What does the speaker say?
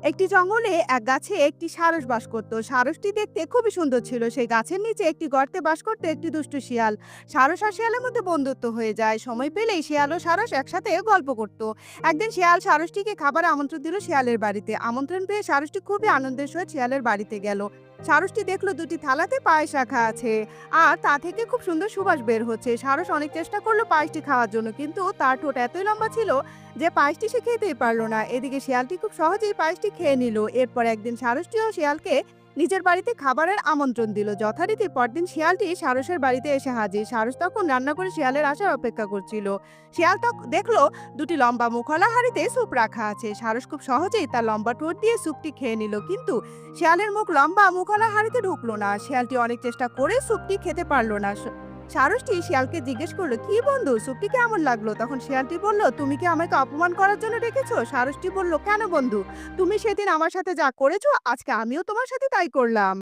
একটি জঙ্গলে এক গাছে একটি সারস বাস করত। সারসটি দেখতে খুবই সুন্দর ছিল। সেই গাছের নিচে একটি গর্তে বাস করত একটি দুষ্টু শিয়াল। সারস আর শিয়ালের মধ্যে বন্ধুত্ব হয়ে যায়। সময় পেলেই শিয়াল ও সারস একসাথে গল্প করত। একদিন শিয়াল সারসটিকে খাবারে আমন্ত্রণ দিল শিয়ালের বাড়িতে। আমন্ত্রণ পেয়ে সারসটি খুবই আনন্দের সহিত শিয়ালের বাড়িতে গেল। সারসটি দেখলো দুটি থালাতে পায়েস রাখা আছে আর তা থেকে খুব সুন্দর সুবাস বের হচ্ছে। সারস অনেক চেষ্টা করলো পায়েসটি খাওয়ার জন্য, কিন্তু তার ঠোঁট এতই লম্বা ছিল যে পায়েসটি সে খেতেই পারল না। এদিকে শিয়ালটি খুব সহজেই পায়েসটি খেয়ে নিল। এরপর একদিন সারসটিও শিয়ালকে নিজের বাড়িতে খাবারের আমন্ত্রণ দিল। যথারীতি পরদিন শিয়ালটি সারসের বাড়িতে এসে হাজির। সারস তখন রান্না করে শিয়ালের আসার অপেক্ষা করছিল। শিয়াল তখন দেখলো দুটি লম্বা মুখলা হাঁড়িতে স্যুপ রাখা আছে। সারস খুব সহজেই তার লম্বা ঠোঁট দিয়ে স্যুপটি খেয়ে নিল, কিন্তু শিয়ালের মুখ লম্বা মুখলা হাঁড়িতে ঢুকলো না। শিয়ালটি অনেক চেষ্টা করে স্যুপটি খেতে পারল না। সারসটি শিয়ালকে জিজ্ঞেস করলো, কি বন্ধু, স্যুপটি কেমন লাগলো? তখন শিয়ালটি বলল, তুমি কি আমাকে অপমান করার জন্য ডেকেছো? সারসটি বলল, কেন বন্ধু, তুমি সেদিন আমার সাথে যা করেছো আজকে আমিও তোমার সাথে তাই করলাম।